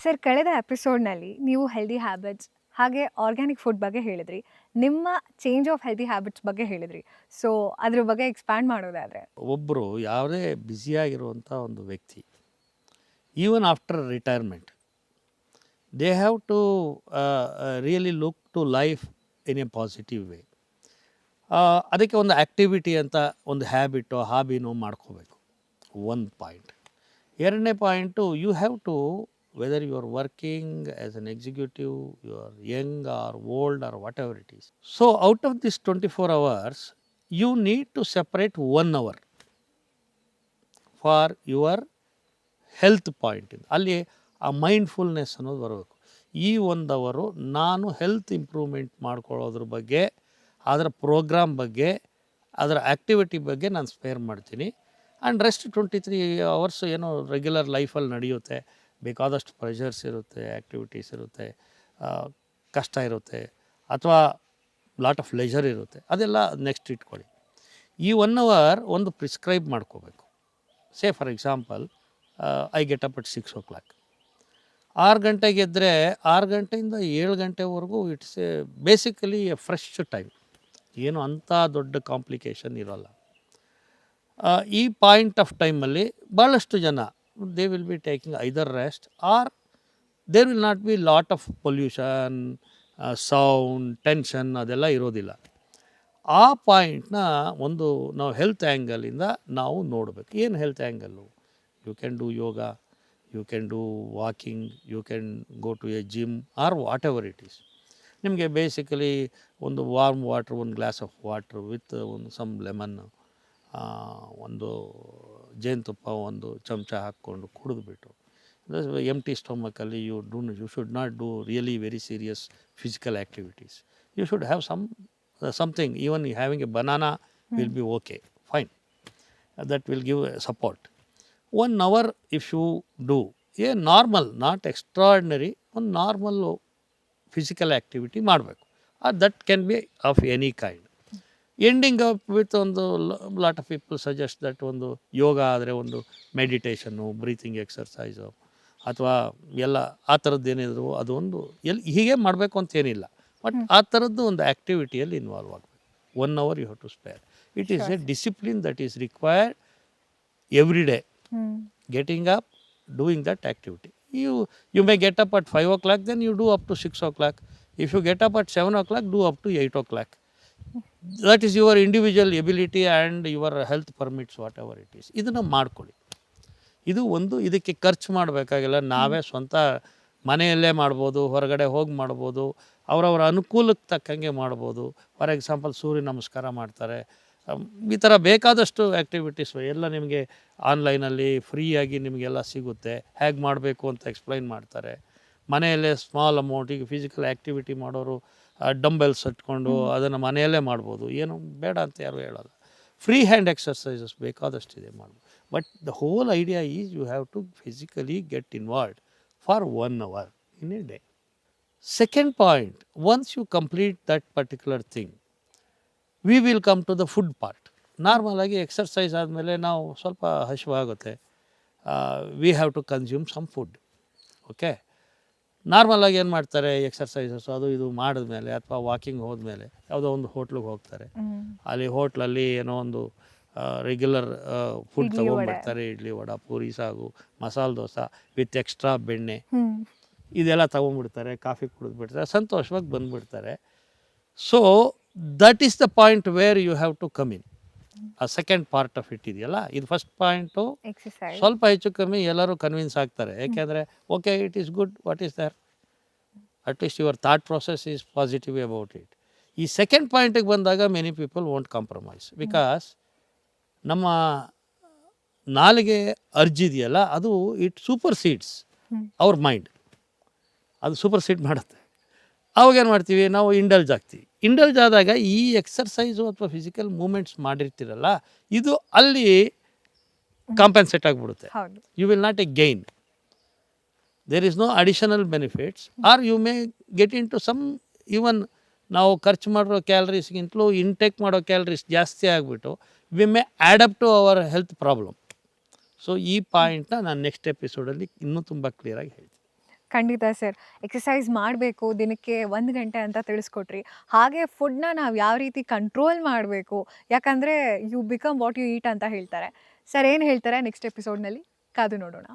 Sir, ಕಳೆದ ಎಪಿಸೋಡ್ನಲ್ಲಿ ನೀವು healthy habits ಹಾಗೆ ಆರ್ಗ್ಯಾನಿಕ್ ಫುಡ್ ಬಗ್ಗೆ ಹೇಳಿದ್ರಿ. ನಿಮ್ಮ ಚೇಂಜ್ ಆಫ್ ಹೆಲ್ದಿ ಹ್ಯಾಬಿಟ್ಸ್ ಬಗ್ಗೆ ಹೇಳಿದ್ರಿ. ಸೊ ಅದ್ರ ಬಗ್ಗೆ ಎಕ್ಸ್ಪ್ಯಾಂಡ್ ಮಾಡೋದಾದ್ರೆ? ಒಬ್ಬರು ಯಾವುದೇ ಬ್ಯುಸಿಯಾಗಿರುವಂಥ ಒಂದು ವ್ಯಕ್ತಿ, even after retirement, they have to really look to life in a positive way. ಅದಕ್ಕೆ ಒಂದು ಆ್ಯಕ್ಟಿವಿಟಿ ಅಂತ ಒಂದು ಹ್ಯಾಬಿಟೋ ಹಾಬಿನೋ ಮಾಡ್ಕೋಬೇಕು. ಒಂದು ಪಾಯಿಂಟ್. ಎರಡನೇ point, you have to, whether you are working as an executive, you are young or old or whatever it is. So out of this 24 hours, you need to separate 1 hour for your health point. ಅಲ್ಲಿ ಆ mindfulness ಅನ್ನೋದು ಬರಬೇಕು. ಈ 1 ಅವರು ನಾನು health improvement ಮಾಡ್ಕೊಳ್ಳೋದ್ರ ಬಗ್ಗೆ, ಅದರ program ಬಗ್ಗೆ, ಅದರ ಆ್ಯಕ್ಟಿವಿಟಿ ಬಗ್ಗೆ ನಾನು ಸ್ಪೇರ್ ಮಾಡ್ತೀನಿ. ಆ್ಯಂಡ್ ರೆಸ್ಟ್ 23 hours ಏನೋ ರೆಗ್ಯುಲರ್ ಲೈಫಲ್ಲಿ ನಡೆಯುತ್ತೆ. ಬೇಕಾದಷ್ಟು ಪ್ರೆಷರ್ಸ್ ಇರುತ್ತೆ, ಆ್ಯಕ್ಟಿವಿಟೀಸ್ ಇರುತ್ತೆ, ಕಷ್ಟ ಇರುತ್ತೆ, ಅಥವಾ ಲಾಟ್ ಆಫ್ ಲೆಜರ್ ಇರುತ್ತೆ. ಅದೆಲ್ಲ ನೆಕ್ಸ್ಟ್ ಇಟ್ಕೊಳ್ಳಿ. ಈ 1 hour ಒಂದು ಪ್ರಿಸ್ಕ್ರೈಬ್ ಮಾಡ್ಕೋಬೇಕು. Say for example, I get up at 6 o'clock. 6 ಗಂಟೆಗೆ ಎದ್ದರೆ 6 ಗಂಟೆಯಿಂದ 7 ಗಂಟೆವರೆಗೂ it's A basically A fresh time. ಏನು ಅಂಥ ದೊಡ್ಡ ಕಾಂಪ್ಲಿಕೇಶನ್ ಇರೋಲ್ಲ. ಈ ಪಾಯಿಂಟ್ ಆಫ್ ಟೈಮಲ್ಲಿ ಭಾಳಷ್ಟು ಜನ they will be taking either rest or there will not be lot of pollution, sound, tension ಅದೆಲ್ಲ ಇರೋದಿಲ್ಲ. ಆ ಪಾಯಿಂಟ್ನ ಒಂದು ನಾವು ಹೆಲ್ತ್ ಆ್ಯಂಗಲಿಂದ ನಾವು ನೋಡಬೇಕು. ಏನು health angle? You can do yoga, you can do walking, you can go to a gym or whatever it is. ನಿಮಗೆ ಬೇಸಿಕಲಿ ಒಂದು ವಾರ್ಮ್ ವಾಟ್ರ್, ಒಂದು ಗ್ಲಾಸ್ ಆಫ್ ವಾಟ್ರ್ ವಿತ್ ಒಂದು ಸಮ್ ಲೆಮನ್, ಒಂದು ಜೇನುತುಪ್ಪ ಒಂದು ಚಮಚ ಹಾಕ್ಕೊಂಡು ಕುಡಿದ್ಬಿಟ್ಟು, ಎಂಟಿ ಸ್ಟೊಮಕಲ್ಲಿ you should not do really very serious physical activities. You should have something, even having a banana will be okay, fine. That will give support. 1 hour if you do a normal, not extraordinary, one normal physical activity ಮಾಡಬೇಕು. That can be of any kind. Ending up with ಒಂದು lot of people suggest that ಒಂದು ಯೋಗ ಆದರೆ ಒಂದು ಮೆಡಿಟೇಷನ್ನು, breathing exercise, ಅಥವಾ ಎಲ್ಲ ಆ ಥರದ್ದೇನಿದ್ರು ಅದೊಂದು ಹೀಗೆ ಮಾಡಬೇಕು ಅಂತೇನಿಲ್ಲ. ಬಟ್ ಆ ಥರದ್ದು ಒಂದು ಆ್ಯಕ್ಟಿವಿಟಿಯಲ್ಲಿ ಇನ್ವಾಲ್ವ್ ಆಗಬೇಕು. 1 hour you have to spare. It is a discipline that is required every day. Getting up, doing that activity. You may get up at 5 o'clock, then you do up to 6 o'clock. If you get up at 7 o'clock, do up to 8 o'clock. That is your individual ability and your health permits, whatever it is. ಇದನ್ನು ಮಾಡ್ಕೊಳ್ಳಿ. ಇದು ಒಂದು. ಇದಕ್ಕೆ ಖರ್ಚು ಮಾಡಬೇಕಾಗಿಲ್ಲ. ನಾವೇ ಸ್ವಂತ ಮನೆಯಲ್ಲೇ ಮಾಡ್ಬೋದು, ಹೊರಗಡೆ ಹೋಗಿ ಮಾಡ್ಬೋದು, ಅವರವರ ಅನುಕೂಲಕ್ಕೆ ತಕ್ಕಂಗೆ ಮಾಡ್ಬೋದು. ಫಾರ್ ಎಕ್ಸಾಂಪಲ್, ಸೂರ್ಯ ನಮಸ್ಕಾರ ಮಾಡ್ತಾರೆ. ಈ ಥರ ಬೇಕಾದಷ್ಟು ಆ್ಯಕ್ಟಿವಿಟೀಸ್ ಎಲ್ಲ ನಿಮಗೆ ಆನ್ಲೈನಲ್ಲಿ ಫ್ರೀಯಾಗಿ ನಿಮಗೆಲ್ಲ ಸಿಗುತ್ತೆ. ಹೇಗೆ ಮಾಡಬೇಕು ಅಂತ ಎಕ್ಸ್ಪ್ಲೈನ್ ಮಾಡ್ತಾರೆ. ಮನೆಯಲ್ಲೇ ಸ್ಮಾಲ್ ಅಮೌಂಟಿಗೆ ಫಿಸಿಕಲ್ ಆ್ಯಕ್ಟಿವಿಟಿ ಮಾಡೋರು ಡಂಬೆಲ್ಸ್ ಇಟ್ಕೊಂಡು ಅದನ್ನು ಮನೆಯಲ್ಲೇ ಮಾಡ್ಬೋದು. ಏನು ಬೇಡ ಅಂತ ಯಾರು ಹೇಳೋಲ್ಲ. ಫ್ರೀ ಹ್ಯಾಂಡ್ ಎಕ್ಸರ್ಸೈಸಸ್ ಬೇಕಾದಷ್ಟಿದೆ ಮಾಡ್ಬೋದು. But the whole idea is you have to physically get involved for 1 hour in a day. Second point, once you complete that particular thing, we will come to the food part. ನಾರ್ಮಲಾಗಿ exercise ಆದಮೇಲೆ ನಾವು ಸ್ವಲ್ಪ ಹಸಿವಾಗುತ್ತೆ. We have to consume some food. Okay. ನಾರ್ಮಲಾಗಿ ಏನು ಮಾಡ್ತಾರೆ, exercises ಅದು ಇದು ಮಾಡಿದ್ಮೇಲೆ ಅಥವಾ ವಾಕಿಂಗ್ ಹೋದ್ಮೇಲೆ ಯಾವುದೋ ಒಂದು ಹೋಟ್ಲಿಗೆ ಹೋಗ್ತಾರೆ. ಅಲ್ಲಿ ಹೋಟ್ಲಲ್ಲಿ ಏನೋ ಒಂದು ರೆಗ್ಯುಲರ್ ಫುಡ್ ತೊಗೊಂಡ್ಬಿಡ್ತಾರೆ. ಇಡ್ಲಿ, ವಡೆ, ಪೂರಿ, ಸಾಗು, ಮಸಾಲೆ ದೋಸೆ ವಿತ್ ಎಕ್ಸ್ಟ್ರಾ ಬೆಣ್ಣೆ ಇದೆಲ್ಲ ತೊಗೊಂಡ್ಬಿಡ್ತಾರೆ. ಕಾಫಿ ಕುಡಿದ್ಬಿಡ್ತಾರೆ, ಸಂತೋಷವಾಗಿ ಬಂದುಬಿಡ್ತಾರೆ. So that is the point where you have to come in. ಆ ಸೆಕೆಂಡ್ ಪಾರ್ಟ್ ಆಫ್ ಇಟ್ ಇದೆಯಲ್ಲ, ಇದು ಫಸ್ಟ್ ಪಾಯಿಂಟು ಸ್ವಲ್ಪ ಹೆಚ್ಚು ಕಮ್ಮಿ ಎಲ್ಲರೂ ಕನ್ವಿನ್ಸ್ ಆಗ್ತಾರೆ. ಯಾಕೆಂದರೆ okay, it is good, what is there, at least your thought process is positive about it. ಈ ಸೆಕೆಂಡ್ ಪಾಯಿಂಟಿಗೆ ಬಂದಾಗ many people won't compromise. Because ನಮ್ಮ ನಾಲಿಗೆ ಅರ್ಜಿದೆಯಲ್ಲ, ಅದು ಇಟ್ ಸೂಪರ್ ಸೀಡ್ಸ್ ಅವ್ರ ಮೈಂಡ್. ಅದು ಸೂಪರ್ ಸೀಡ್ ಮಾಡುತ್ತೆ. ಅವಾಗೇನು ಮಾಡ್ತೀವಿ, ನಾವು ಇಂಡಲ್ಜ್ ಆಗ್ತೀವಿ. ಇಂಡಲ್ಜ್ ಆದಾಗ ಈ ಎಕ್ಸರ್ಸೈಸು ಅಥವಾ ಫಿಸಿಕಲ್ ಮೂಮೆಂಟ್ಸ್ ಮಾಡಿರ್ತೀರಲ್ಲ, ಇದು ಅಲ್ಲಿ ಕಾಂಪೆನ್ಸೇಟ್ ಆಗಿಬಿಡುತ್ತೆ. You will not a gain. There is no additional benefits. Or you may get into some, even ನಾವು ಖರ್ಚು ಮಾಡಿರೋ ಕ್ಯಾಲರೀಸ್ಗಿಂತಲೂ ಇಂಟೇಕ್ ಮಾಡೋ ಕ್ಯಾಲರೀಸ್ ಜಾಸ್ತಿ ಆಗಿಬಿಟ್ಟು we may add up to our health problem. So ಈ ಪಾಯಿಂಟ್ನ ನಾನು ನೆಕ್ಸ್ಟ್ ಎಪಿಸೋಡಲ್ಲಿ ಇನ್ನೂ ತುಂಬ ಕ್ಲಿಯರಾಗಿ ಹೇಳ್ತೀನಿ. ಖಂಡಿತ ಸರ್. ಎಕ್ಸಸೈಸ್ ಮಾಡಬೇಕು ದಿನಕ್ಕೆ 1 ಗಂಟೆ ಅಂತ ತಿಳಿಸ್ಕೊಟ್ರಿ. ಹಾಗೆ ಫುಡ್‌ನ ನಾವು ಯಾವ ರೀತಿ ಕಂಟ್ರೋಲ್ ಮಾಡಬೇಕು, ಯಾಕಂದರೆ you become what you eat ಅಂತ ಹೇಳ್ತಾರೆ. ಸರ್ ಏನು ಹೇಳ್ತಾರೆ ನೆಕ್ಸ್ಟ್ ಎಪಿಸೋಡ್‌ನಲ್ಲಿ ಕಾದು ನೋಡೋಣ.